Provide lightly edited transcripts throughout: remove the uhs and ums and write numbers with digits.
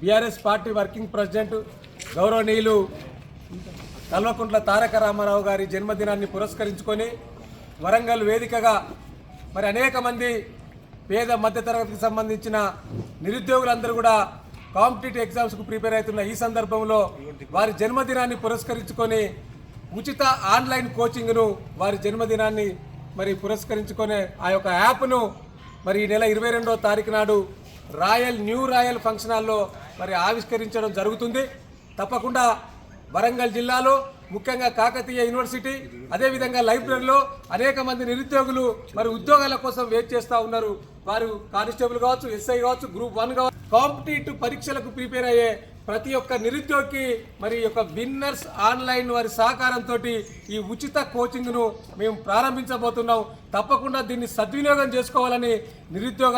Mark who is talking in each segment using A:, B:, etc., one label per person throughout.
A: BRS party working president గౌరవనీయులు కల్వకుంట్ల తారక రామారావు గారి జన్మదినాన్ని పురస్కరించుకొని వరంగల్ వేదికగా మరి అనేక మంది పేద మధ్యతరగతికి సంబంధించిన నిరుద్యోగులందరూ కూడా కాంపిటేటివ్ ఎగ్జామ్స్కు ప్రిపేర్ అవుతున్న ఈ సందర్భంలో వారి జన్మదినాన్ని పురస్కరించుకొని ఉచిత ఆన్లైన్ కోచింగ్ను వారి జన్మదినాన్ని మరి పురస్కరించుకునే ఆ యొక్క యాప్ను మరి ఈ నెల 22వ తారీఖు నాడు న్యూ రాయల్ ఫంక్షన్ హాల్లో మరి ఆవిష్కరించడం జరుగుతుంది. తప్పకుండా వరంగల్ జిల్లాలో ముఖ్యంగా కాకతీయ యూనివర్సిటీ అదేవిధంగా లైబ్రరీలో అనేక మంది నిరుద్యోగులు మరి ఉద్యోగాల కోసం వెయిట్ చేస్తూ ఉన్నారు. వారు కానిస్టేబుల్ కావచ్చు, ఎస్ఐ కావచ్చు, గ్రూప్ 1 కావచ్చు, కాంపిటేటివ్ పరీక్షలకు ప్రిపేర్ అయ్యే ప్రతి ఒక్క నిరుద్యోగికి మరి యొక్క విన్నర్స్ ఆన్లైన్ వారి సహకారంతో ఈ ఉచిత కోచింగ్ను మేము ప్రారంభించబోతున్నాం. తప్పకుండా దీన్ని సద్వినియోగం చేసుకోవాలని నిరుద్యోగ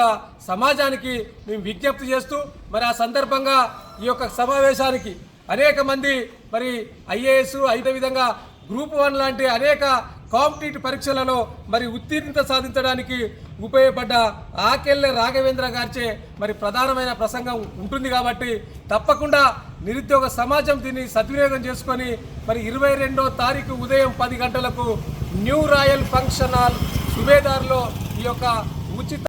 A: సమాజానికి మేము విజ్ఞప్తి చేస్తూ మరి ఆ సందర్భంగా ఈ యొక్క సమావేశానికి అనేక మంది మరి ఐఏఎస్ అదే విధంగా గ్రూప్ 1 లాంటి అనేక కాంపిటేటివ్ పరీక్షలలో మరి ఉత్తీర్ణత సాధించడానికి ఉపయోగపడ్డ ఆకెళ్ళ రాఘవేంద్ర గారిచే మరి ప్రధానమైన ప్రసంగం ఉంటుంది. కాబట్టి తప్పకుండా నిరుద్యోగ సమాజం దీన్ని సద్వినియోగం చేసుకొని మరి 22వ తారీఖు ఉదయం 10 గంటలకు న్యూ రాయల్ ఫంక్షన్ హాల్ సుబేదార్లో ఈ యొక్క ఉచిత